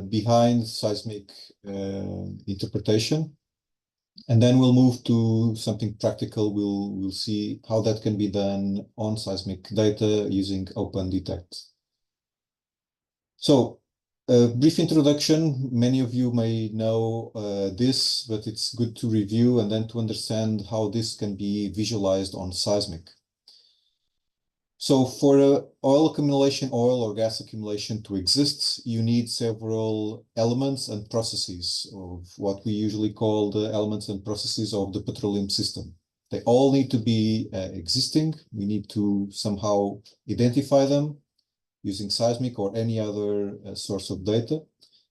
behind seismic interpretation. And then we'll move to something practical. We'll see how that can be done on seismic data using OpendTect. So, a brief introduction. Many of you may know this, but it's good to review and then to understand how this can be visualized on seismic. So for oil accumulation, oil or gas accumulation to exist, you need several elements and processes of what we usually call the elements and processes of the petroleum system. They all need to be existing. We need to somehow identify them using seismic or any other source of data.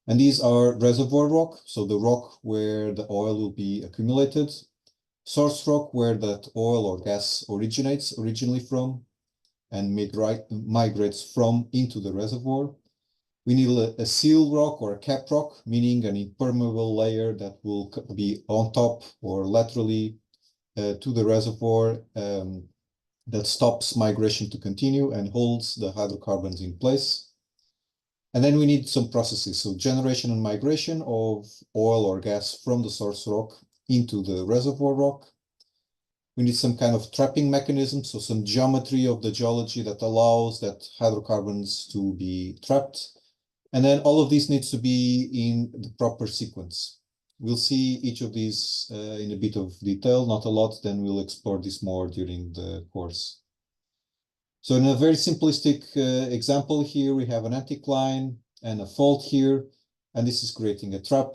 And these are reservoir rock, so the rock where the oil will be accumulated, source rock where that oil or gas originates originally from, and migrates from into the reservoir. We need a seal rock or a cap rock, meaning an impermeable layer that will be on top or laterally to the reservoir that stops migration to continue and holds the hydrocarbons in place. And then we need some processes, so generation and migration of oil or gas from the source rock into the reservoir rock. We need some kind of trapping mechanism, so some geometry of the geology that allows that hydrocarbons to be trapped. And then all of this needs to be in the proper sequence. We'll see each of these in a bit of detail, not a lot, then we'll explore this more during the course. So in a very simplistic example here, we have an anticline and a fault here, and this is creating a trap.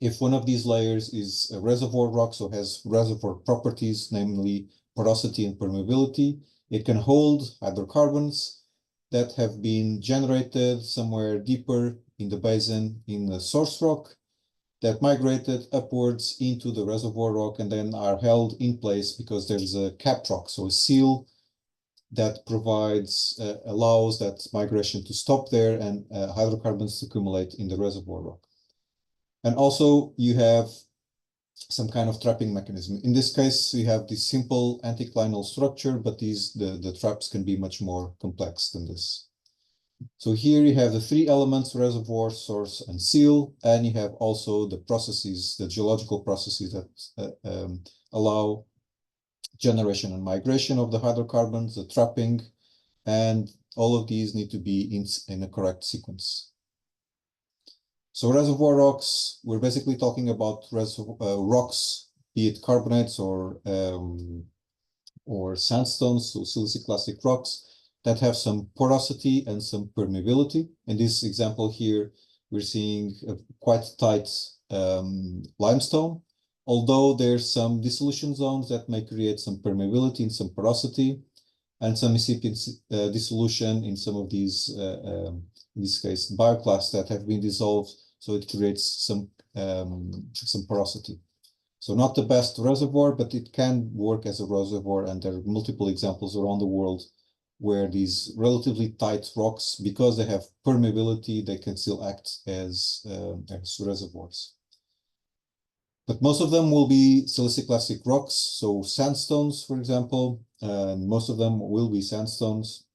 If one of these layers is a reservoir rock, so has reservoir properties, namely porosity and permeability, it can hold hydrocarbons that have been generated somewhere deeper in the basin in the source rock that migrated upwards into the reservoir rock and then are held in place because there's a cap rock, so a seal that provides, allows that migration to stop there and hydrocarbons to accumulate in the reservoir rock. And also you have some kind of trapping mechanism. In this case, we have this simple anticlinal structure, but the traps can be much more complex than this. So here you have the three elements: reservoir, source, and seal, and you have also the processes, the geological processes that allow generation and migration of the hydrocarbons, the trapping, and all of these need to be in a correct sequence. So reservoir rocks, we're basically talking about rocks, be it carbonates or sandstones, so siliciclastic rocks that have some porosity and some permeability. In this example here, we're seeing a quite tight limestone, although there's some dissolution zones that may create some permeability and some porosity, and some incipient dissolution in some of these, in this case, bioclasts that have been dissolved, so it creates some porosity. So not the best reservoir, but it can work as a reservoir, and there are multiple examples around the world where these relatively tight rocks, because they have permeability, they can still act as reservoirs. But most of them will be siliciclastic rocks, so sandstones, for example, and most of them will be sandstones.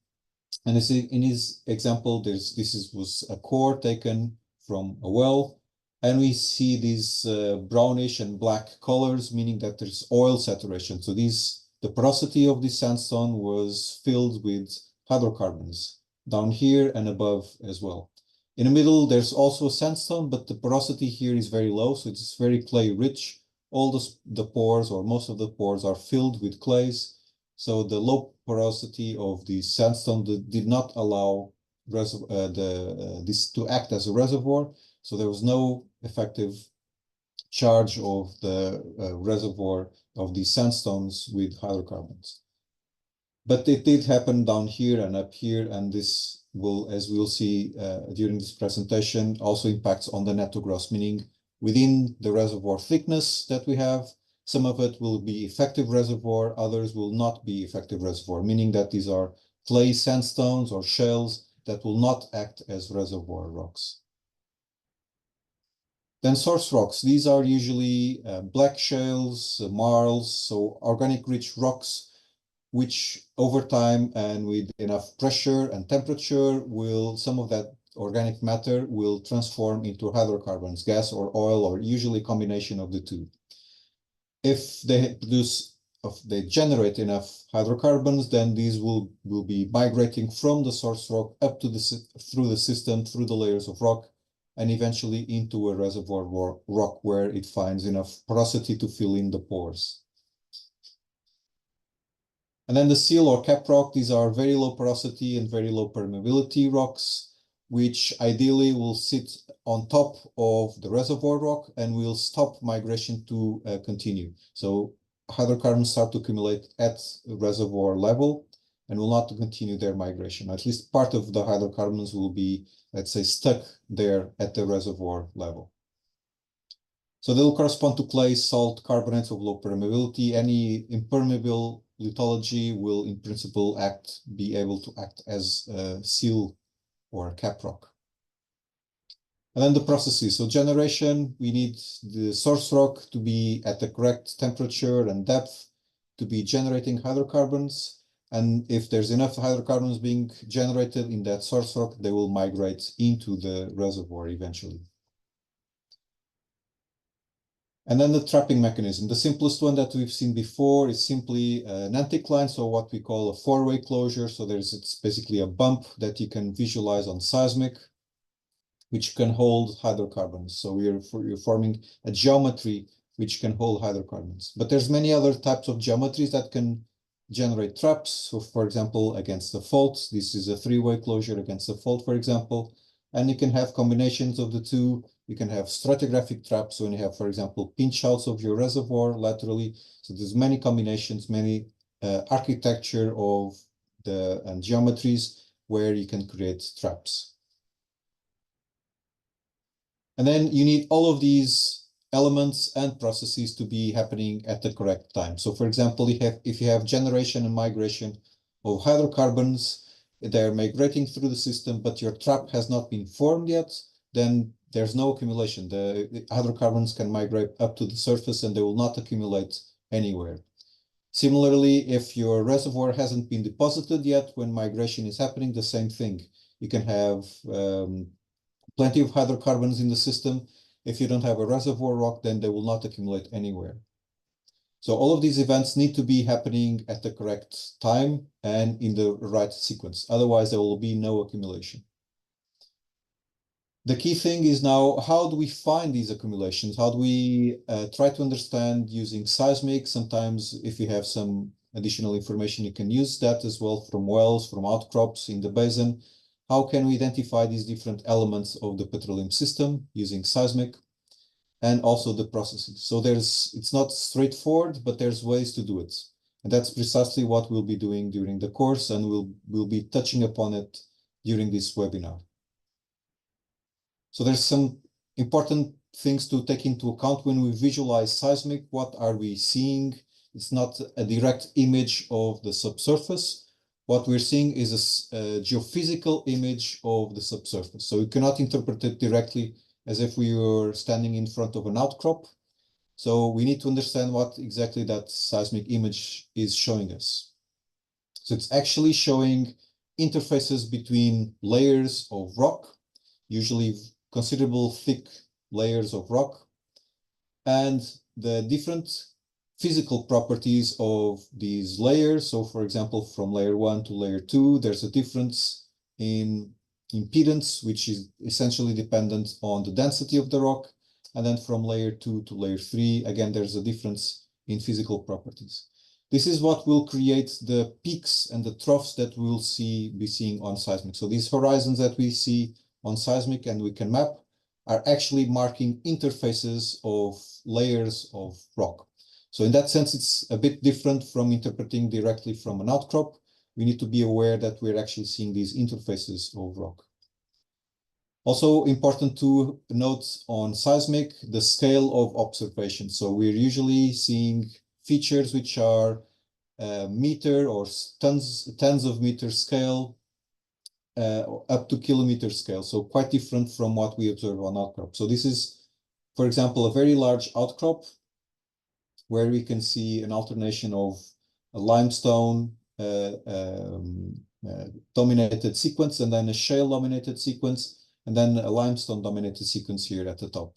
And in his example, was a core taken from a well, and we see these brownish and black colors, meaning that there's oil saturation. So the porosity of this sandstone was filled with hydrocarbons down here and above as well. In the middle, there's also sandstone, but the porosity here is very low, so it's very clay rich. All the pores, or most of the pores, are filled with clays. So the low porosity of the sandstone did not allow this to act as a reservoir. So there was no effective charge of the reservoir of these sandstones with hydrocarbons. But it did happen down here and up here, and this will, as we'll see during this presentation, also impacts on the net to gross, meaning within the reservoir thickness that we have, some of it will be effective reservoir, others will not be effective reservoir, meaning that these are clay sandstones or shales that will not act as reservoir rocks. Then source rocks, these are usually black shales, marls, so organic rich rocks, which over time and with enough pressure and temperature some of that organic matter will transform into hydrocarbons, gas or oil, or usually a combination of the two. If they generate enough hydrocarbons, then these will be migrating from the source rock up to through the system, through the layers of rock, and eventually into a reservoir rock where it finds enough porosity to fill in the pores. And then the seal or cap rock, these are very low porosity and very low permeability rocks, which ideally will sit on top of the reservoir rock and will stop migration to continue. So hydrocarbons start to accumulate at reservoir level and will not continue their migration. At least part of the hydrocarbons will be, let's say, stuck there at the reservoir level. So they'll correspond to clay, salt, carbonates of low permeability. Any impermeable lithology will, in principle, be able to act as a seal or a cap rock. And then the processes. So generation, we need the source rock to be at the correct temperature and depth to be generating hydrocarbons. And if there's enough hydrocarbons being generated in that source rock, they will migrate into the reservoir eventually. And then the trapping mechanism. The simplest one that we've seen before is simply an anticline, so what we call a four-way closure. So it's basically a bump that you can visualize on seismic, which can hold hydrocarbons. So we're forming a geometry which can hold hydrocarbons. But there's many other types of geometries that can generate traps. So for example, against the faults, this is a three-way closure against the fault, for example. And you can have combinations of the two. You can have stratigraphic traps when you have, for example, pinch outs of your reservoir laterally. So there's many combinations, many architecture of the geometries where you can create traps. And then you need all of these elements and processes to be happening at the correct time. So for example, if you have generation and migration of hydrocarbons, they're migrating through the system, but your trap has not been formed yet, then there's no accumulation. The hydrocarbons can migrate up to the surface and they will not accumulate anywhere. Similarly, if your reservoir hasn't been deposited yet, when migration is happening, the same thing. You can have plenty of hydrocarbons in the system. If you don't have a reservoir rock, then they will not accumulate anywhere. So all of these events need to be happening at the correct time and in the right sequence. Otherwise, there will be no accumulation. The key thing is now, how do we find these accumulations? How do we try to understand using seismic? Sometimes if you have some additional information, you can use that as well from wells, from outcrops in the basin. How can we identify these different elements of the petroleum system using seismic? And also the processes. So it's not straightforward, but there's ways to do it. And that's precisely what we'll be doing during the course, and we'll be touching upon it during this webinar. So there's some important things to take into account when we visualize seismic. What are we seeing? It's not a direct image of the subsurface. What we're seeing is a geophysical image of the subsurface. So you cannot interpret it directly as if we were standing in front of an outcrop. So we need to understand what exactly that seismic image is showing us. So it's actually showing interfaces between layers of rock, usually considerable thick layers of rock, and the different physical properties of these layers. So for example, from layer 1 to layer 2, there's a difference in impedance, which is essentially dependent on the density of the rock. And then from layer 2 to layer 3, again, there's a difference in physical properties. This is what will create the peaks and the troughs that we'll be seeing on seismic. So these horizons that we see on seismic and we can map are actually marking interfaces of layers of rock. So in that sense, it's a bit different from interpreting directly from an outcrop. We need to be aware that we're actually seeing these interfaces of rock. Also important to note on seismic, the scale of observation. So we're usually seeing features which are meter or tens of meter scale up to kilometer scale. So quite different from what we observe on outcrop. So this is, for example, a very large outcrop where we can see an alternation of a limestone dominated sequence and then a shale dominated sequence. and then a limestone dominated sequence here at the top.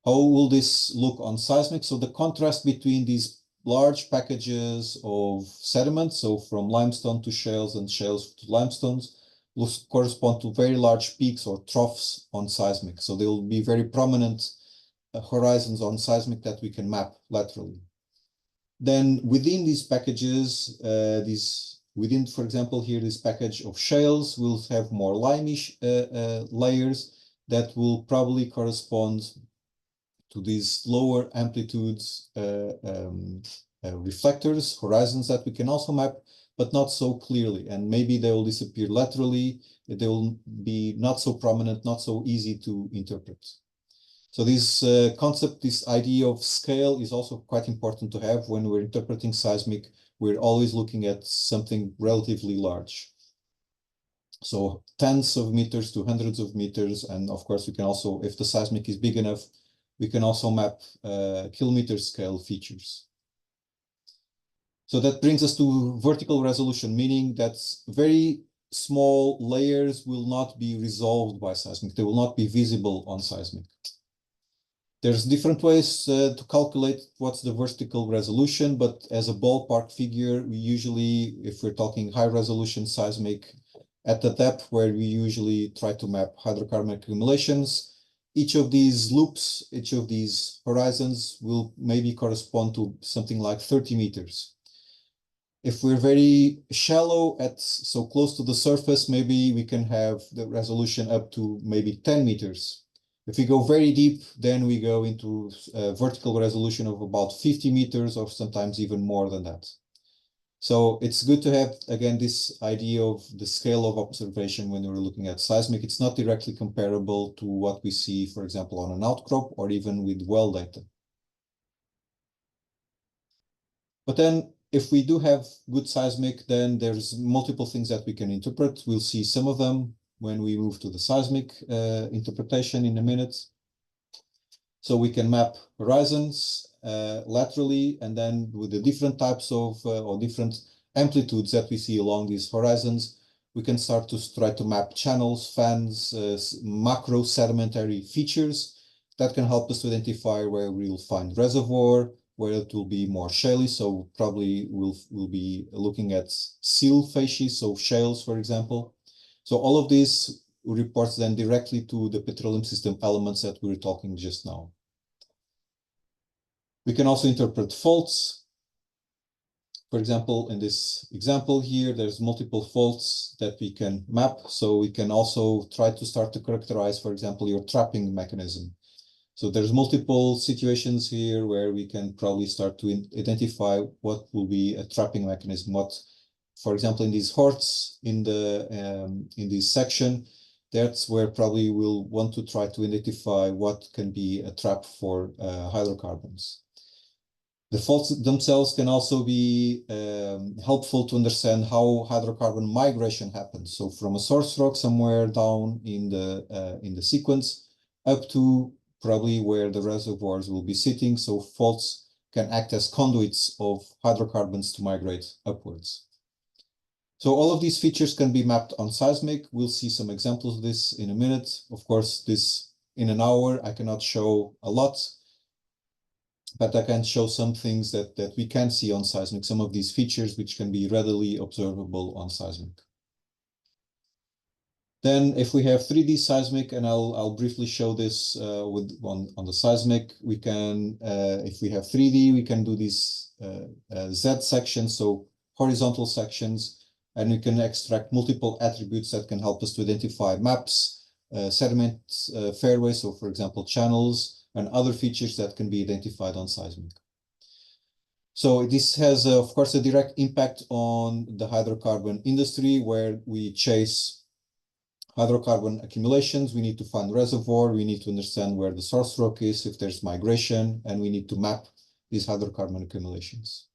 How will this look on seismic? So the contrast between these large packages of sediment, so from limestone to shales and shales to limestones, will correspond to very large peaks or troughs on seismic. So there will be very prominent horizons on seismic that we can map laterally. Then within these packages, within, for example, here, this package of shales will have more limeish layers that will probably correspond to these lower amplitudes reflectors, horizons that we can also map, but not so clearly. And maybe they will disappear laterally. They will be not so prominent, not so easy to interpret. So this concept, this idea of scale is also quite important to have when we're interpreting seismic. We're always looking at something relatively large. So tens of meters to hundreds of meters. And of course, we can also, if the seismic is big enough, we can also map kilometer scale features. So that brings us to vertical resolution, meaning that very small layers will not be resolved by seismic. They will not be visible on seismic. There's different ways to calculate what's the vertical resolution, but as a ballpark figure, we usually, if we're talking high resolution seismic, at the depth where we usually try to map hydrocarbon accumulations, each of these loops, each of these horizons will maybe correspond to something like 30 meters. If we're very shallow so close to the surface, maybe we can have the resolution up to maybe 10 meters. If we go very deep, then we go into a vertical resolution of about 50 meters or sometimes even more than that. So it's good to have, again, this idea of the scale of observation when we're looking at seismic. It's not directly comparable to what we see, for example, on an outcrop or even with well data. But then if we do have good seismic, then there's multiple things that we can interpret. We'll see some of them when we move to the seismic interpretation in a minute. So we can map horizons laterally, and then with the different types of or different amplitudes that we see along these horizons, we can start to try to map channels, fans, macro sedimentary features that can help us to identify where we'll find reservoir, where it will be more shaly. So probably we'll be looking at seal facies, so shales, for example. So all of this reports then directly to the petroleum system elements that we were talking just now. We can also interpret faults. For example, in this example here, there's multiple faults that we can map. So we can also try to start to characterize, for example, your trapping mechanism. So there's multiple situations here where we can probably start to identify what will be a trapping mechanism. What, for example, in these horts, in this section, that's where probably we'll want to try to identify what can be a trap for hydrocarbons. The faults themselves can also be helpful to understand how hydrocarbon migration happens. So from a source rock somewhere down in the sequence up to probably where the reservoirs will be sitting. So faults can act as conduits of hydrocarbons to migrate upwards. So all of these features can be mapped on seismic. We'll see some examples of this in a minute. Of course, this in an hour, I cannot show a lot, but I can show some things that we can see on seismic, some of these features which can be readily observable on seismic. Then if we have 3D seismic, and I'll briefly show this on the seismic, we can, if we have 3D, we can do these Z sections, so horizontal sections, and we can extract multiple attributes that can help us to identify maps, sediment fairways, so for example, channels, and other features that can be identified on seismic. So this has, of course, a direct impact on the hydrocarbon industry, where we chase hydrocarbon accumulations. We need to find reservoir. We need to understand where the source rock is, if there's migration, and we need to map these hydrocarbon accumulations.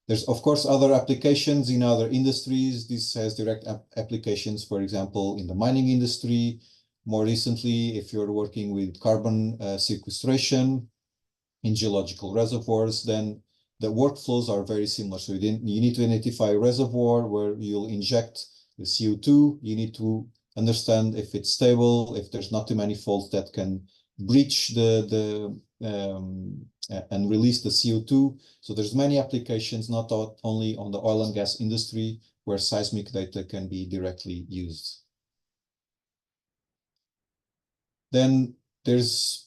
There's, of course, other applications in other industries. This has direct applications, for example, in the mining industry. More recently, if you're working with carbon sequestration in geological reservoirs, then the workflows are very similar. So you need to identify a reservoir where you'll inject the CO2. You need to understand if it's stable, if there's not too many faults that can breach and release the CO2. So there's many applications, not only on the oil and gas industry, where seismic data can be directly used. Then there's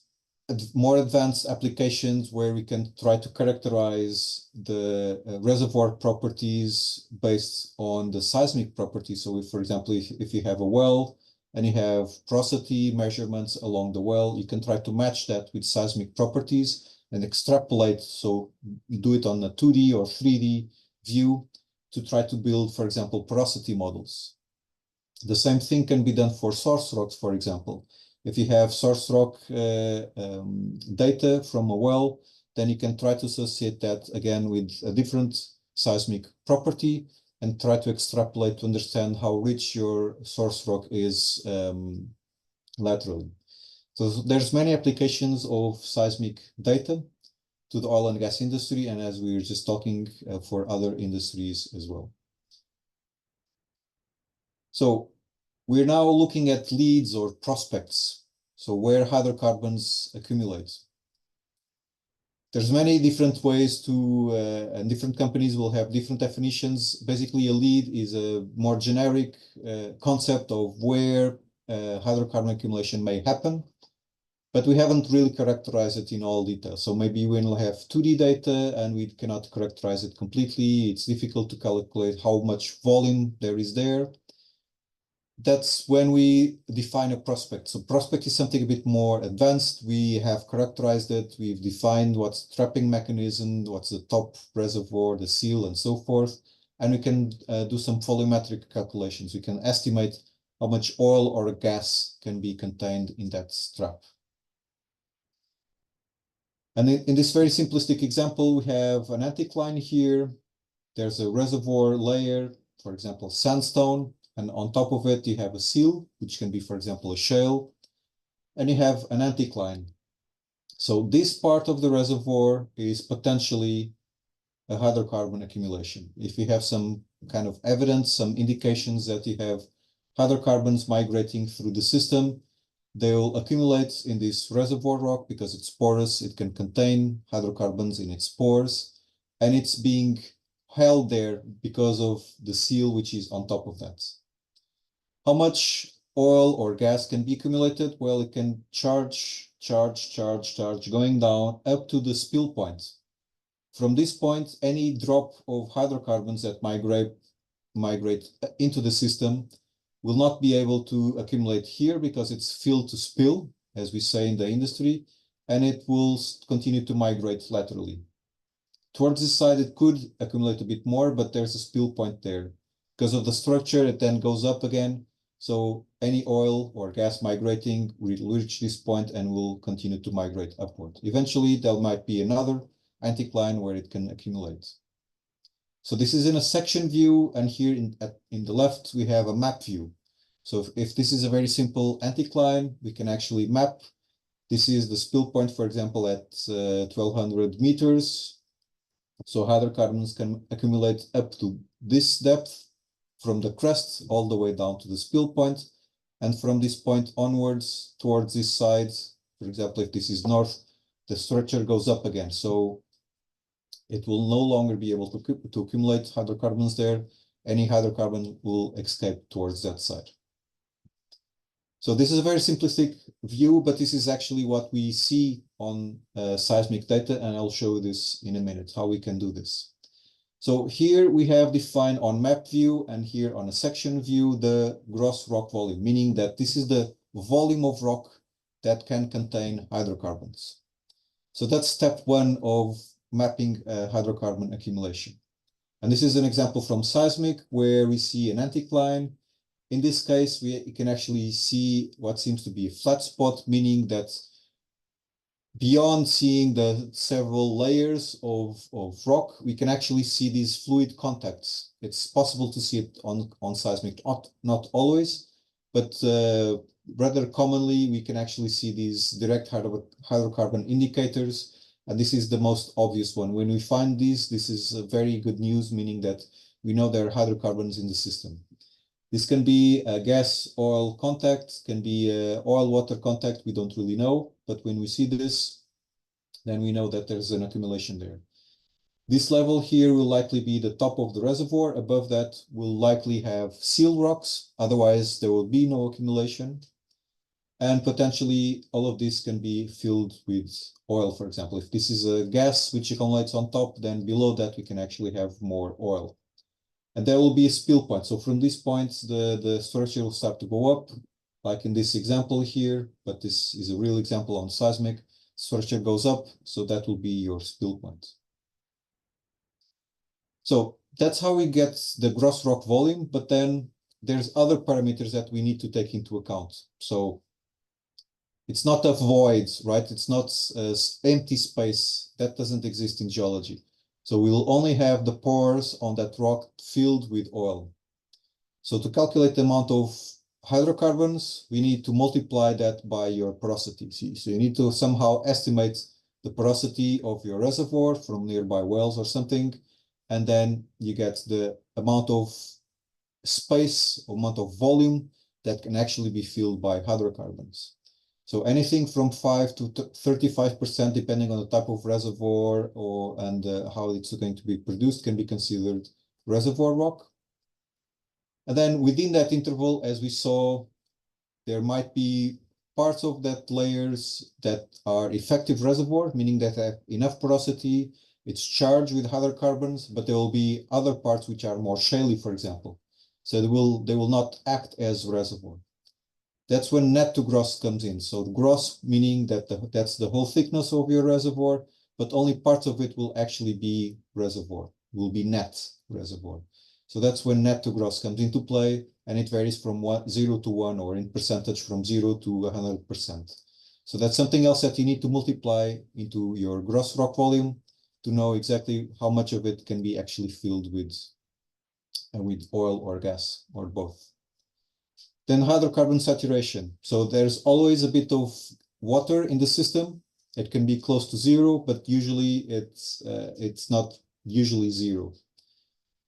more advanced applications where we can try to characterize the reservoir properties based on the seismic properties. So if, for example, if you have a well and you have porosity measurements along the well, you can try to match that with seismic properties and extrapolate. So do it on a 2D or 3D view to try to build, for example, porosity models. The same thing can be done for source rocks, for example. If you have source rock data from a well, then you can try to associate that again with a different seismic property and try to extrapolate to understand how rich your source rock is laterally. So there's many applications of seismic data to the oil and gas industry, and as we were just talking, for other industries as well. So we're now looking at leads or prospects, so where hydrocarbons accumulate. There's many different ways to, and different companies will have different definitions. Basically, a lead is a more generic concept of where hydrocarbon accumulation may happen, but we haven't really characterized it in all detail. So maybe we'll have 2D data and we cannot characterize it completely. It's difficult to calculate how much volume there is there. That's when we define a prospect. So prospect is something a bit more advanced. We have characterized it. We've defined what's the trapping mechanism, what's the top reservoir, the seal, and so forth. And we can do some volumetric calculations. We can estimate how much oil or gas can be contained in that trap. And in this very simplistic example, we have an anticline here. There's a reservoir layer, for example, sandstone. And on top of it, you have a seal, which can be, for example, a shale, and you have an anticline. So this part of the reservoir is potentially a hydrocarbon accumulation. If you have some kind of evidence, some indications that you have hydrocarbons migrating through the system, they will accumulate in this reservoir rock because it's porous, it can contain hydrocarbons in its pores, and it's being held there because of the seal which is on top of that. How much oil or gas can be accumulated? Well, it can charge, going down up to the spill point. From this point, any drop of hydrocarbons that migrate into the system will not be able to accumulate here because it's filled to spill, as we say in the industry, and it will continue to migrate laterally. Towards this side, it could accumulate a bit more, but there's a spill point there. Because of the structure, it then goes up again. So any oil or gas migrating will reach this point and will continue to migrate upward. Eventually, there might be another anticline where it can accumulate. So this is in a section view, and here in the left, we have a map view. So if this is a very simple anticline, we can actually map. This is the spill point, for example, at 1200 meters. So hydrocarbons can accumulate up to this depth from the crest all the way down to the spill point. And from this point onwards towards this side, for example, if this is north, the structure goes up again. So it will no longer be able to accumulate hydrocarbons there. Any hydrocarbon will escape towards that side. So this is a very simplistic view, but this is actually what we see on seismic data, and I'll show you this in a minute, how we can do this. So here we have defined on map view and here on a section view the gross rock volume, meaning that this is the volume of rock that can contain hydrocarbons. So that's step one of mapping hydrocarbon accumulation. And this is an example from seismic where we see an anticline. In this case, we can actually see what seems to be a flat spot, meaning that beyond seeing the several layers of rock, we can actually see these fluid contacts. It's possible to see it on seismic, not always, but rather commonly, we can actually see these direct hydrocarbon indicators. And this is the most obvious one. When we find these, this is very good news, meaning that we know there are hydrocarbons in the system. This can be a gas-oil contact, can be oil-water contact, we don't really know. But when we see this, then we know that there's an accumulation there. This level here will likely be the top of the reservoir. Above that, we'll likely have seal rocks. Otherwise, there will be no accumulation. And potentially, all of this can be filled with oil, for example. If this is a gas which accumulates on top, then below that, we can actually have more oil. And there will be a spill point. So from these points, the structure will start to go up, like in this example here, but this is a real example on seismic. Structure goes up, so that will be your spill point. So that's how we get the gross rock volume, but then there's other parameters that we need to take into account. So it's not a void, right? It's not empty space. That doesn't exist in geology. So we will only have the pores on that rock filled with oil. So to calculate the amount of hydrocarbons, we need to multiply that by your porosity. So you need to somehow estimate the porosity of your reservoir from nearby wells or something, and then you get the amount of space, amount of volume that can actually be filled by hydrocarbons. So anything from 5 to 35%, depending on the type of reservoir and how it's going to be produced, can be considered reservoir rock. And then within that interval, as we saw, there might be parts of that layers that are effective reservoir, meaning that have enough porosity, it's charged with hydrocarbons, but there will be other parts which are more shaly, for example. So they will not act as reservoir. That's when net to gross comes in. So the gross meaning that that's the whole thickness of your reservoir, but only part of it will actually be reservoir, will be net reservoir. So that's when net to gross comes into play, and it varies from 0 to 1, or in percentage from 0 to 100%. So that's something else that you need to multiply into your gross rock volume to know exactly how much of it can be actually filled with oil or gas or both. Then hydrocarbon saturation. So there's always a bit of water in the system. It can be close to 0, but usually it's not usually 0.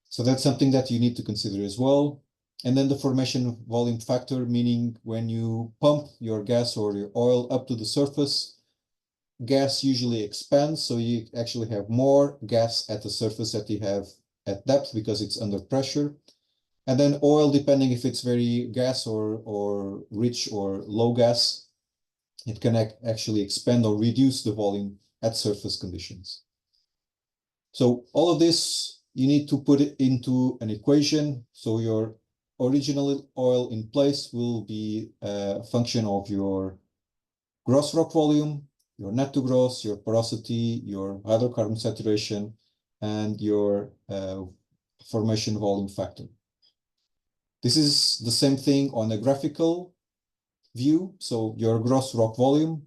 So that's something that you need to consider as well. And then the formation volume factor, meaning when you pump your gas or your oil up to the surface, gas usually expands. So you actually have more gas at the surface that you have at depth because it's under pressure. And then oil, depending if it's very gas or rich or low gas, it can actually expand or reduce the volume at surface conditions. So all of this, you need to put it into an equation. So your original oil in place will be a function of your gross rock volume, your net to gross, your porosity, your hydrocarbon saturation, and your formation volume factor. This is the same thing on a graphical view. So your gross rock volume,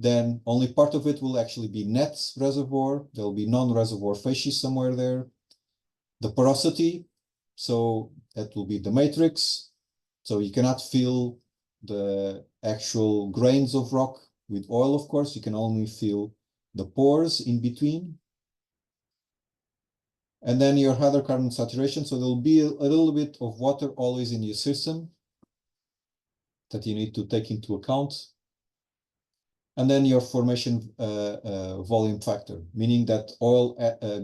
then only part of it will actually be net reservoir. There will be non-reservoir facies somewhere there. The porosity, so that will be the matrix. So you cannot fill the actual grains of rock with oil, of course. You can only fill the pores in between. And then your hydrocarbon saturation. So there'll be a little bit of water always in your system that you need to take into account. And then your formation volume factor, meaning that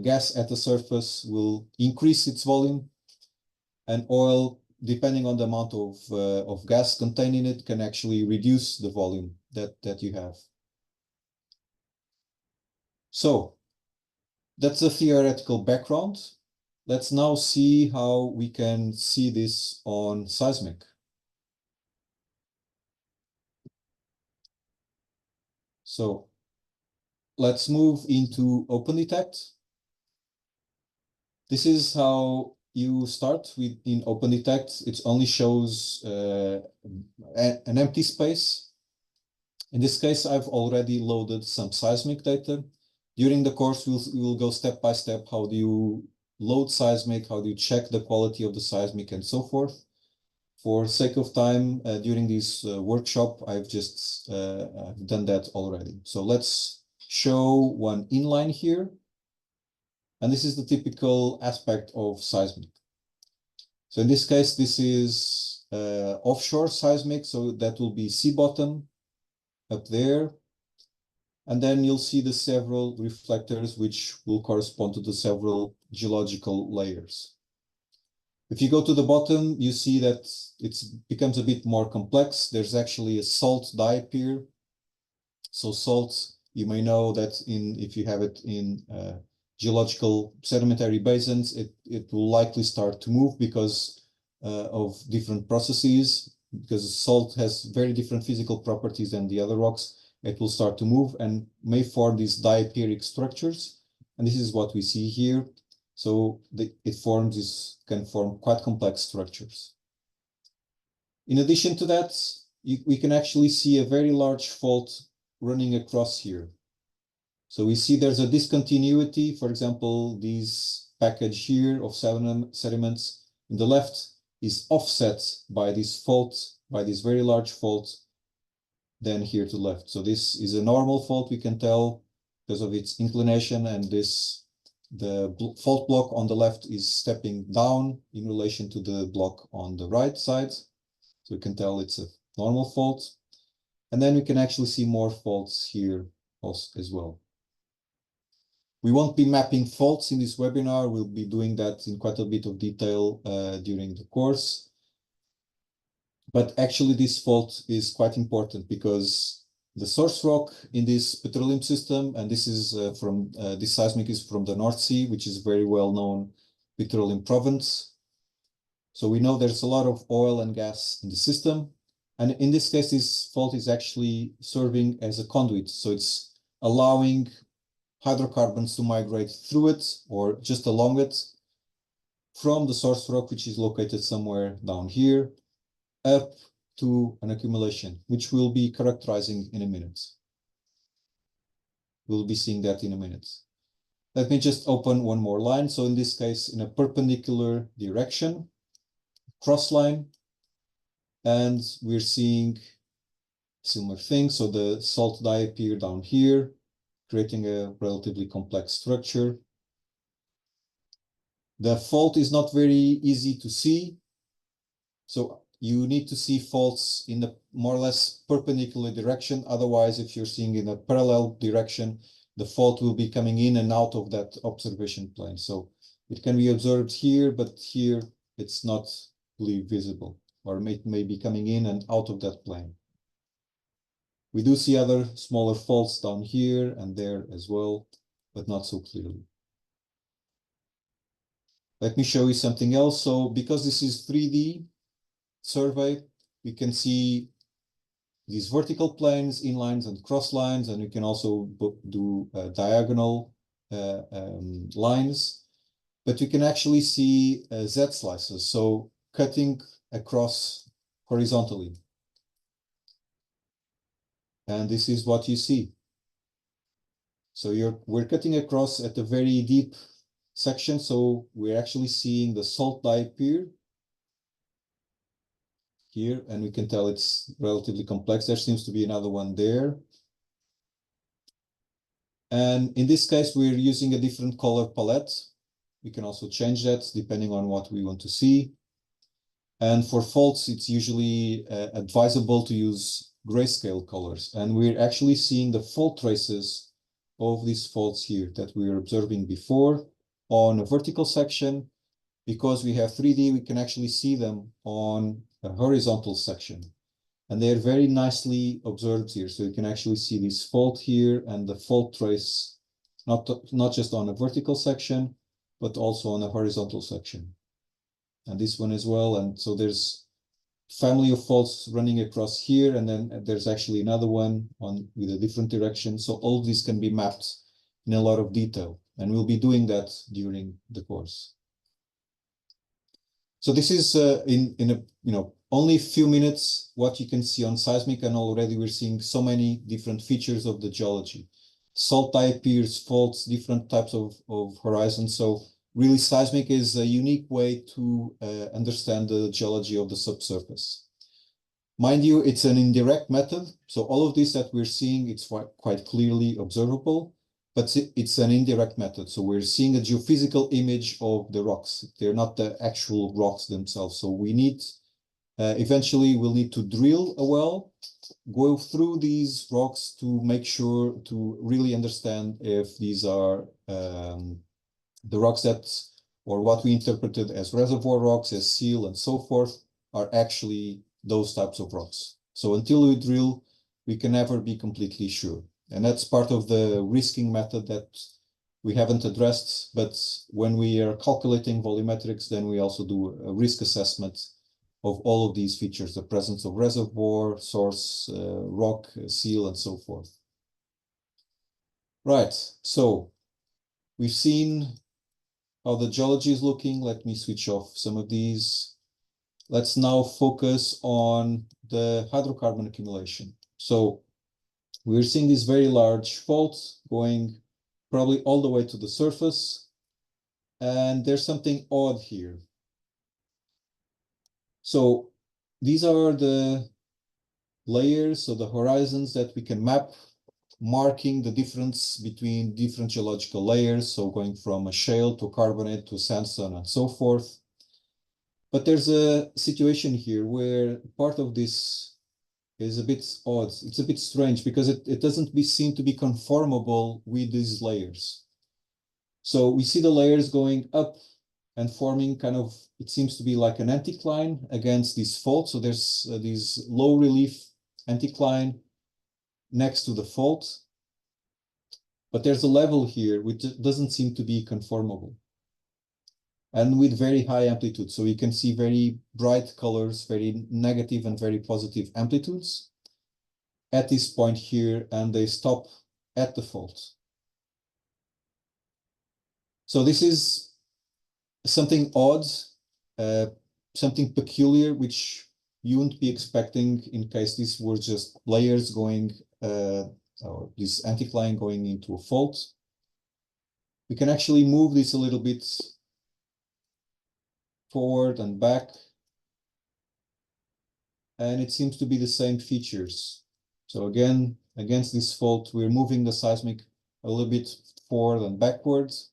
gas at the surface will increase its volume, and oil, depending on the amount of gas contained in it, can actually reduce the volume that you have. So that's a theoretical background. Let's now see how we can see this on seismic. So let's move into OpendTect. This is how you start with in OpendTect. It only shows an empty space. In this case, I've already loaded some seismic data. During the course, we'll go step by step. How do you load seismic? How do you check the quality of the seismic and so forth? For sake of time, during this workshop, I've just done that already. So let's show one inline here. And this is the typical aspect of seismic. So in this case, this is offshore seismic, so that will be sea bottom up there. And then you'll see the several reflectors, which will correspond to the several geological layers. If you go to the bottom, you see that it becomes a bit more complex. There's actually a salt dye here. So salt, you may know that if you have it in geological sedimentary basins, it will likely start to move because of different processes, because salt has very different physical properties than the other rocks. It will start to move and may form these diaperic structures. And this is what we see here. So it can form quite complex structures. In addition to that, we can actually see a very large fault running across here. So we see there's a discontinuity. For example, this package here of sediments in the left is offset by this fault, by this very large fault, then here to the left. So this is a normal fault, we can tell, because of its inclination, and the fault block on the left is stepping down in relation to the block on the right side. So we can tell it's a normal fault. And then we can actually see more faults here also as well. We won't be mapping faults in this webinar. We'll be doing that in quite a bit of detail during the course. But actually this fault is quite important because the source rock in this petroleum system, and this is this seismic is from the North Sea, which is a very well-known petroleum province. So we know there's a lot of oil and gas in the system. And in this case, this fault is actually serving as a conduit. So it's allowing hydrocarbons to migrate through it or just along it from the source rock, which is located somewhere down here, up to an accumulation, which we'll be characterizing in a minute. We'll be seeing that in a minute. Let me just open one more line. So in this case, in a perpendicular direction, cross line, and we're seeing similar things. So the salt dye appear down here, creating a relatively complex structure. The fault is not very easy to see. So you need to see faults in the more or less perpendicular direction. Otherwise, if you're seeing in a parallel direction, the fault will be coming in and out of that observation plane. So it can be observed here, but here it's not really visible, or may be coming in and out of that plane. We do see other smaller faults down here and there as well, but not so clearly. Let me show you something else. So because this is 3D survey, we can see these vertical planes, inlines and cross lines, and we can also do diagonal lines, but we can actually see Z slices, so cutting across horizontally. And this is what you see. So we're cutting across at a very deep section, so we're actually seeing the salt dye appear here, and we can tell it's relatively complex. There seems to be another one there. And in this case, we're using a different color palette. We can also change that depending on what we want to see. And for faults, it's usually advisable to use grayscale colors. And we're actually seeing the fault traces of these faults here that we were observing before on a vertical section. Because we have 3D, we can actually see them on a horizontal section. And they're very nicely observed here. So you can actually see this fault here and the fault trace, not just on a vertical section, but also on a horizontal section. And this one as well. And so there's family of faults running across here, and then there's actually another one with a different direction. So all of these can be mapped in a lot of detail, and we'll be doing that during the course. So this is in a only a few minutes what you can see on seismic, and already we're seeing so many different features of the geology. Salt dye appears, faults, different types of horizons. So really seismic is a unique way to understand the geology of the subsurface. Mind you, it's an indirect method. So all of this that we're seeing, it's quite clearly observable. but it's an indirect method. So we're seeing a geophysical image of the rocks. They're not the actual rocks themselves. So we need, eventually we'll need to drill a well, go through these rocks to make sure to really understand if these are the rocks that, or what we interpreted as reservoir rocks, as seal and so forth, are actually those types of rocks. So until we drill, we can never be completely sure. And that's part of the risking method that we haven't addressed. But when we are calculating volumetrics, then we also do a risk assessment of all of these features, the presence of reservoir, source, rock, seal, and so forth. Right, so we've seen how the geology is looking. Let me switch off some of these. Let's now focus on the hydrocarbon accumulation. So we're seeing these very large faults going probably all the way to the surface. And there's something odd here. So these are the layers, so the horizons that we can map, marking the difference between different geological layers. So going from a shale to a carbonate to a sandstone and so forth. But there's a situation here where part of this is a bit odd. It's a bit strange because it doesn't seem to be conformable with these layers. So we see the layers going up and forming kind of, it seems to be like an anticline against this fault. So there's this low relief anticline next to the fault. But there's a level here which doesn't seem to be conformable, and with very high amplitude. So you can see very bright colors, very negative and very positive amplitudes at this point here, and they stop at the fault. So this is something odd, something peculiar, which you wouldn't be expecting in case these were just layers going, or this anticline going into a fault. We can actually move this a little bit forward and back, and it seems to be the same features. So again, against this fault, we're moving the seismic a little bit forward and backwards.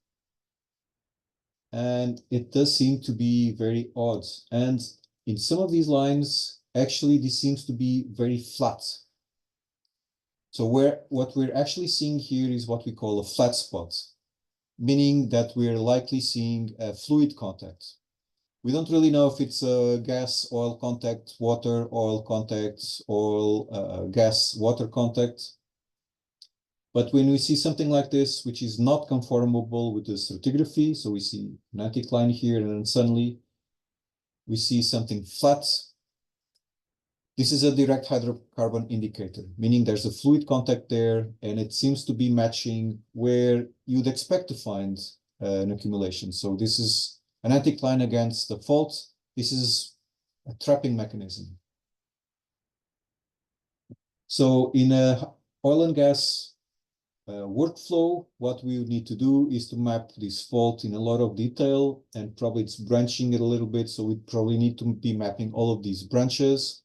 And it does seem to be very odd. And in some of these lines, actually, this seems to be very flat. So what we're actually seeing here is what we call a flat spot, meaning that we're likely seeing a fluid contact. We don't really know if it's a gas, oil contact, water, oil contact, oil, gas, water contact. But when we see something like this, which is not conformable with the stratigraphy, so we see an anticline here, and then suddenly we see something flat. This is a direct hydrocarbon indicator, meaning there's a fluid contact there, and it seems to be matching where you'd expect to find an accumulation. So this is an anticline against the fault. This is a trapping mechanism. So in a oil and gas workflow, what we would need to do is to map this fault in a lot of detail, and probably it's branching it a little bit. So we probably need to be mapping all of these branches,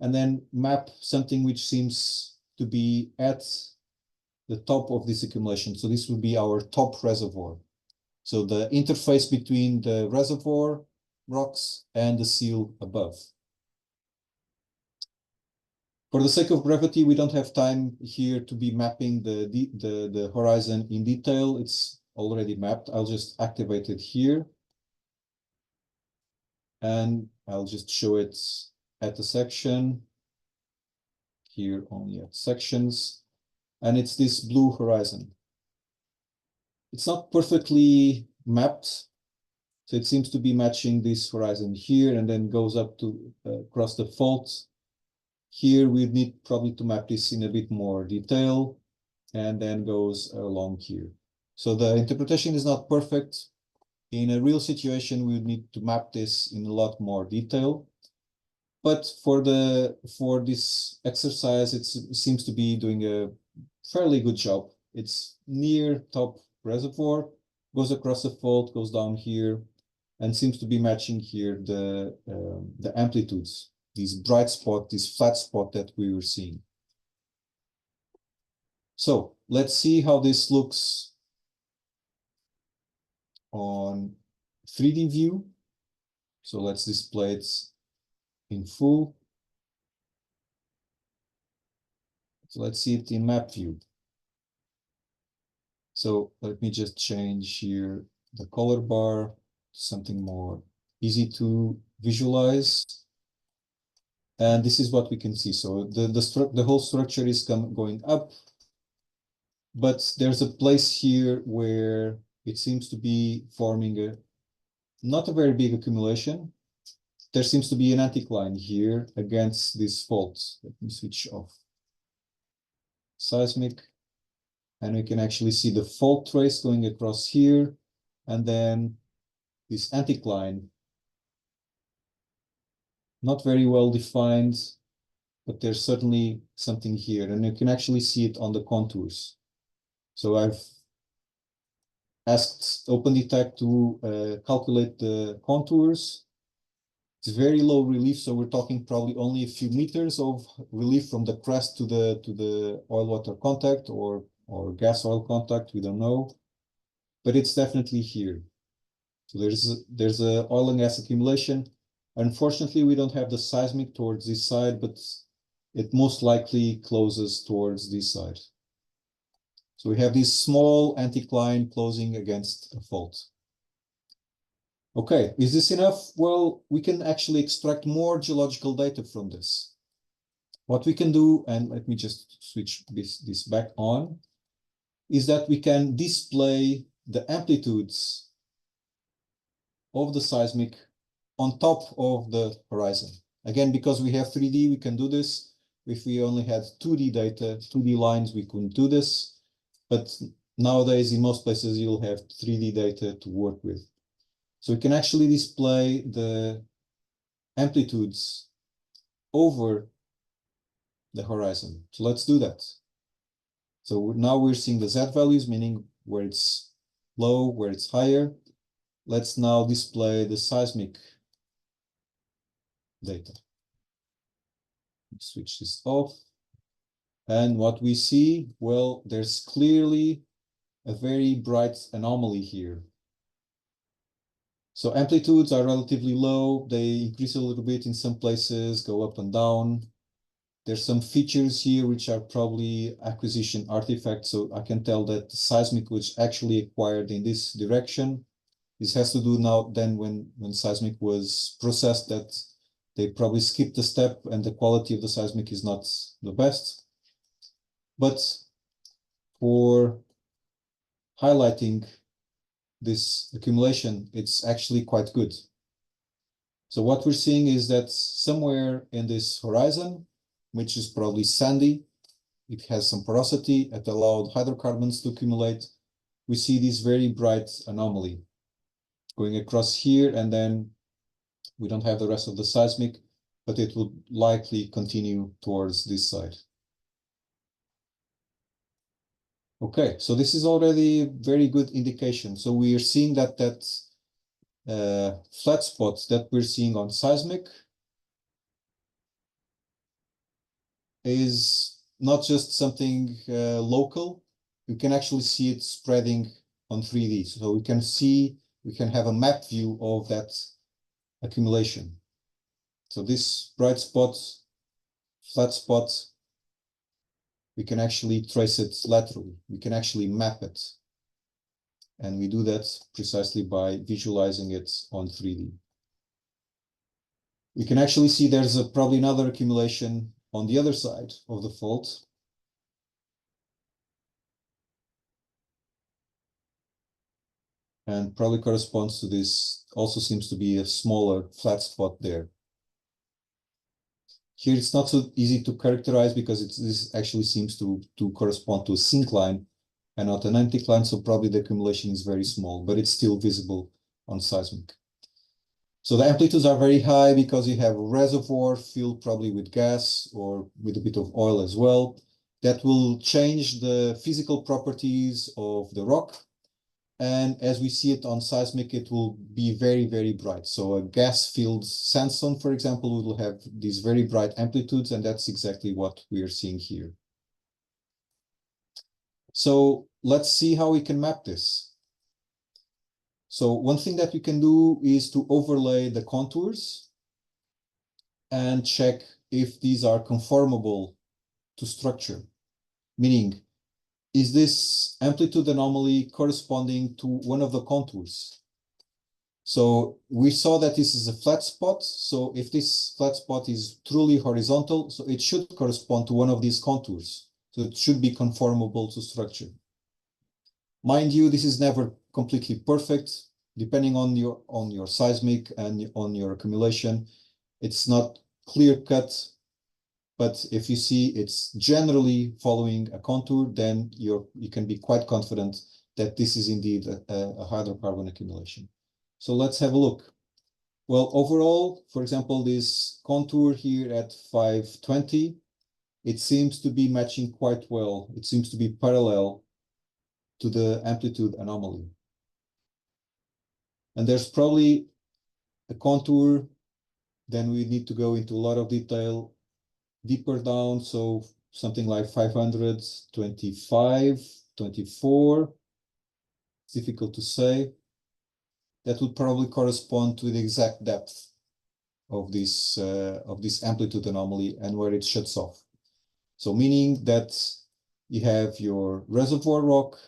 and then map something which seems to be at the top of this accumulation. So this would be our top reservoir. So the interface between the reservoir rocks and the seal above. For the sake of brevity, we don't have time here to be mapping the horizon in detail. It's already mapped. I'll just activate it here. And I'll just show it at the section. Here only at sections. And it's this blue horizon. It's not perfectly mapped. So it seems to be matching this horizon here and then goes up to across the fault. Here we need probably to map this in a bit more detail, and then goes along here. So the interpretation is not perfect. In a real situation, we would need to map this in a lot more detail. But for this exercise, it seems to be doing a fairly good job. It's near top reservoir, goes across the fault, goes down here, and seems to be matching here the amplitudes, this bright spot, this flat spot that we were seeing. So let's see how this looks on 3D view. So let's display it in full. So let's see it in map view. So let me just change here the color bar to something more easy to visualize. And this is what we can see. So the whole structure is going up, but there's a place here where it seems to be forming not a very big accumulation. There seems to be an anticline here against this fault. Let me switch off seismic. And we can actually see the fault trace going across here, and then this anticline, not very well defined, but there's certainly something here, and you can actually see it on the contours. So I've asked OpendTect to calculate the contours. It's very low relief, so we're talking probably only a few meters of relief from the crest to the oil-water contact or gas-oil contact, we don't know, but it's definitely here. So there's a oil and gas accumulation. Unfortunately, we don't have the seismic towards this side, but it most likely closes towards this side. So we have this small anticline closing against a fault. Okay, is this enough? Well, we can actually extract more geological data from this. What we can do, and let me just switch this back on, is that we can display the amplitudes of the seismic on top of the horizon. Again, because we have 3D, we can do this. If we only had 2D data, 2D lines, we couldn't do this. But nowadays, in most places, you'll have 3D data to work with. So we can actually display the amplitudes over the horizon. So let's do that. So now we're seeing the Z values, meaning where it's low, where it's higher. Let's now display the seismic data. Switch this off. And what we see, well, there's clearly a very bright anomaly here. So amplitudes are relatively low. They increase a little bit in some places, go up and down. There's some features here which are probably acquisition artifacts. So I can tell that the seismic was actually acquired in this direction. This has to do now then when seismic was processed, that they probably skipped a step and the quality of the seismic is not the best. But for highlighting this accumulation, it's actually quite good. So what we're seeing is that somewhere in this horizon, which is probably sandy, it has some porosity, it allowed hydrocarbons to accumulate. We see this very bright anomaly going across here, and then we don't have the rest of the seismic, but it would likely continue towards this side. Okay, so this is already a very good indication. So we are seeing that flat spots that we're seeing on seismic is not just something local. You can actually see it spreading on 3D. So we can have a map view of that accumulation. So this bright spot, flat spot, we can actually trace it laterally. We can actually map it. And we do that precisely by visualizing it on 3D. We can actually see there's probably another accumulation on the other side of the fault. And probably corresponds to this, also seems to be a smaller flat spot there. Here it's not so easy to characterize because this actually seems to correspond to a syncline and not an anticline, so probably the accumulation is very small, but it's still visible on seismic. So the amplitudes are very high because you have a reservoir filled probably with gas or with a bit of oil as well. That will change the physical properties of the rock. And as we see it on seismic, it will be very, very bright. So a gas-filled sandstone, for example, will have these very bright amplitudes, and that's exactly what we are seeing here. So let's see how we can map this. So one thing that we can do is to overlay the contours and check if these are conformable to structure. Meaning, is this amplitude anomaly corresponding to one of the contours? So we saw that this is a flat spot. So if this flat spot is truly horizontal, so it should correspond to one of these contours. So it should be conformable to structure. Mind you, this is never completely perfect. Depending on your seismic and on your accumulation, it's not clear cut. But if you see it's generally following a contour, then you can be quite confident that this is indeed a hydrocarbon accumulation. So let's have a look. Well, overall, for example, this contour here at 520, it seems to be matching quite well. It seems to be parallel to the amplitude anomaly. And there's probably a contour, then we need to go into a lot of detail deeper down. So something like 525, 24, it's difficult to say. That would probably correspond to the exact depth of this amplitude anomaly and where it shuts off. So meaning that you have your reservoir rock,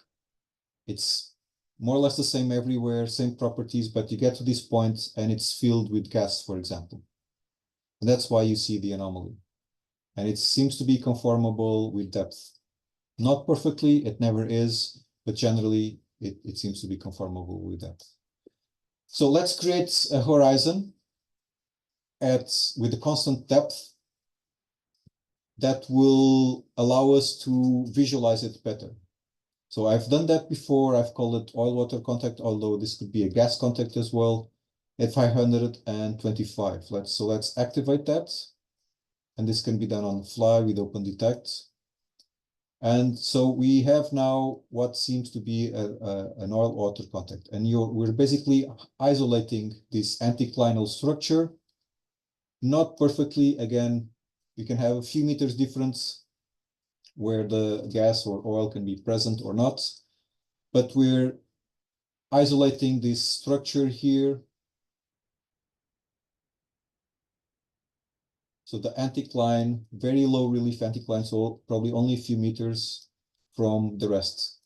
it's more or less the same everywhere, same properties, but you get to this point and it's filled with gas, for example. And that's why you see the anomaly. And it seems to be conformable with depth. Not perfectly, it never is, but generally it seems to be conformable with depth. So let's create a horizon with a constant depth that will allow us to visualize it better. So I've done that before. I've called it oil-water contact, although this could be a gas contact as well, at 525. Let's activate that. And this can be done on the fly with OpendTect. And so we have now what seems to be an oil-water contact. And we're basically isolating this anticlinal structure. Not perfectly, again, you can have a few meters difference where the gas or oil can be present or not. But we're isolating this structure here. So the anticline, very low relief anticline, so probably only a few meters from the rest.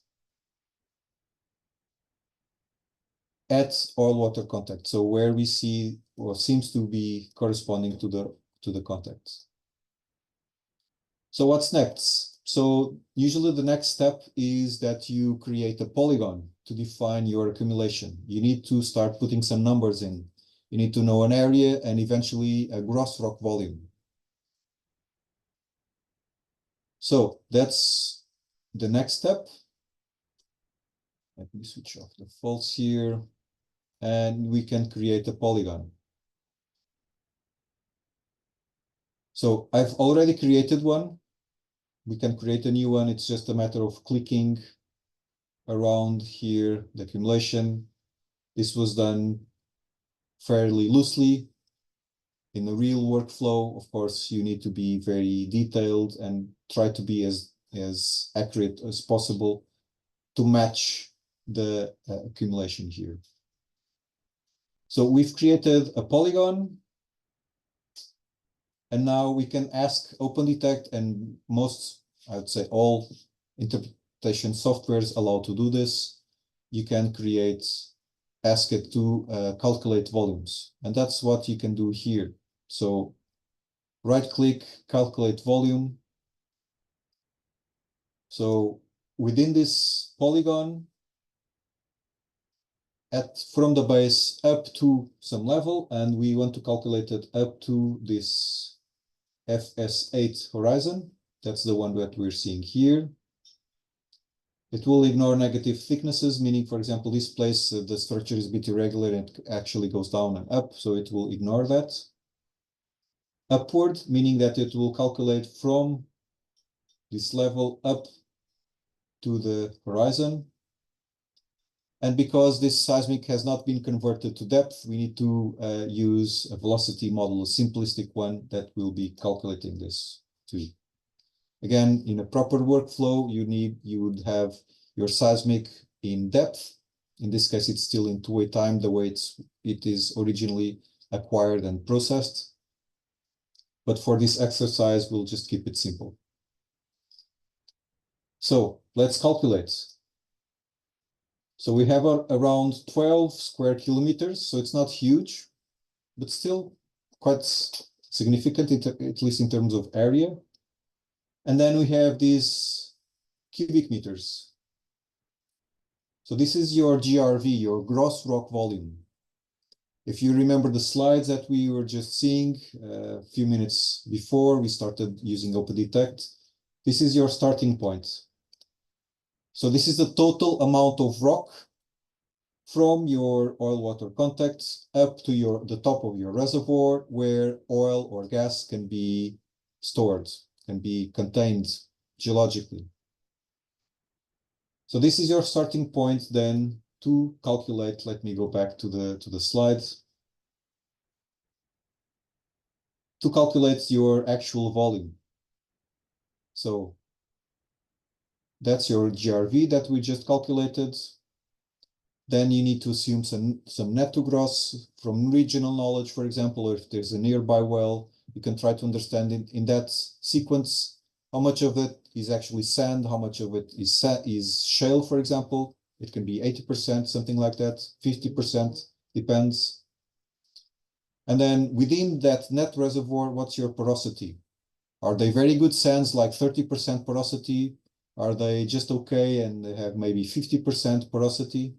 At oil-water contact, so where we see or seems to be corresponding to the contact. So what's next? So usually the next step is that you create a polygon to define your accumulation. You need to start putting some numbers in. You need to know an area and eventually a gross rock volume. So that's the next step. Let me switch off the faults here, and we can create a polygon. So I've already created one. We can create a new one. It's just a matter of clicking around here, the accumulation. This was done fairly loosely in a real workflow. Of course, you need to be very detailed and try to be as accurate as possible to match the accumulation here. So we've created a polygon, and now we can ask OpendTect, and most, I would say all interpretation softwares allow to do this. You can ask it to calculate volumes, and that's what you can do here. So right click, calculate volume. So within this polygon, from the base up to some level, and we want to calculate it up to this FS8 horizon. That's the one that we're seeing here. It will ignore negative thicknesses, meaning, for example, this place, the structure is a bit irregular and it actually goes down and up, so it will ignore that. Upward, meaning that it will calculate from this level up to the horizon. And because this seismic has not been converted to depth, we need to use a velocity model, a simplistic one that will be calculating this too. Again, in a proper workflow, you would have your seismic in depth. In this case, it's still in two-way time, the way it is originally acquired and processed. But for this exercise, we'll just keep it simple. So let's calculate. So we have around 12 square kilometers, so it's not huge, but still quite significant, at least in terms of area. And then we have these cubic meters. So this is your GRV, your gross rock volume. If you remember the slides that we were just seeing a few minutes before we started using OpendTect, this is your starting point. So this is the total amount of rock from your oil-water contacts up to the top of your reservoir where oil or gas can be stored, can be contained geologically. So this is your starting point then to calculate. Let me go back to the slides. To calculate your actual volume. So that's your GRV that we just calculated. Then you need to assume some net to gross from regional knowledge, for example, or if there's a nearby well, you can try to understand in that sequence how much of it is actually sand, how much of it is shale, for example. It can be 80%, something like that, 50%, depends. And then within that net reservoir, what's your porosity? Are they very good sands, like 30% porosity? Are they just okay and they have maybe 50% porosity?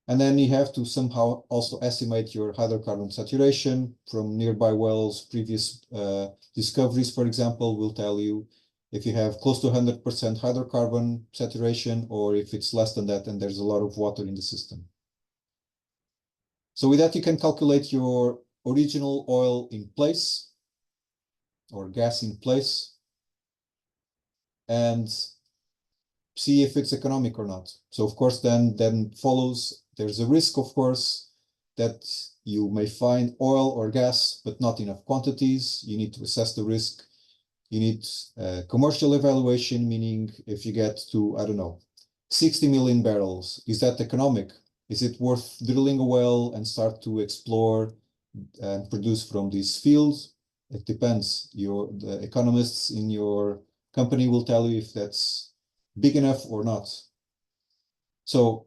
And then you have to somehow also estimate your hydrocarbon saturation from nearby wells. Previous discoveries, for example, will tell you if you have close to 100% hydrocarbon saturation or if it's less than that and there's a lot of water in the system. So with that, you can calculate your original oil in place or gas in place and see if it's economic or not. So of course, then follows, there's a risk, of course, that you may find oil or gas, but not enough quantities. You need to assess the risk. You need commercial evaluation, meaning if you get to, I don't know, 60 million barrels, is that economic? Is it worth drilling a well and start to explore and produce from these fields? It depends. The economists in your company will tell you if that's big enough or not. So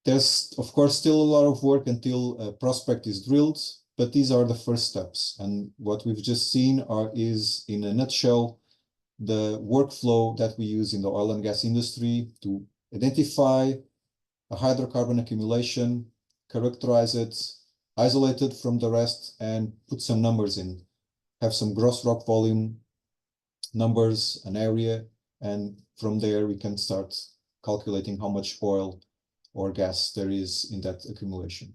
there's, of course, still a lot of work until a prospect is drilled, but these are the first steps. And what we've just seen is, in a nutshell, the workflow that we use in the oil and gas industry to identify a hydrocarbon accumulation, characterize it, isolate it from the rest, and put some numbers in. Have some gross rock volume numbers, an area, and from there we can start calculating how much oil or gas there is in that accumulation.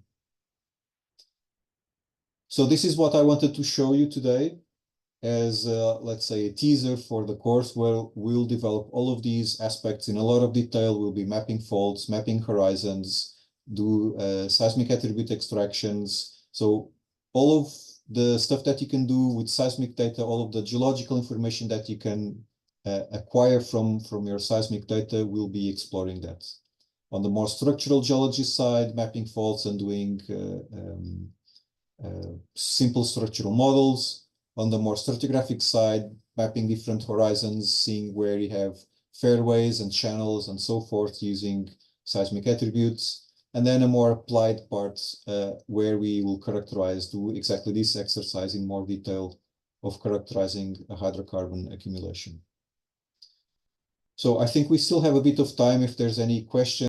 So this is what I wanted to show you today as, let's say, a teaser for the course where we'll develop all of these aspects in a lot of detail. We'll be mapping faults, mapping horizons, do seismic attribute extractions. So all of the stuff that you can do with seismic data, all of the geological information that you can acquire from your seismic data, we'll be exploring that. On the more structural geology side, mapping faults and doing simple structural models. On the more stratigraphic side, mapping different horizons, seeing where you have fairways and channels and so forth using seismic attributes. And then a more applied part where we will do exactly this exercise in more detail of characterizing a hydrocarbon accumulation. So I think we still have a bit of time if there's any questions.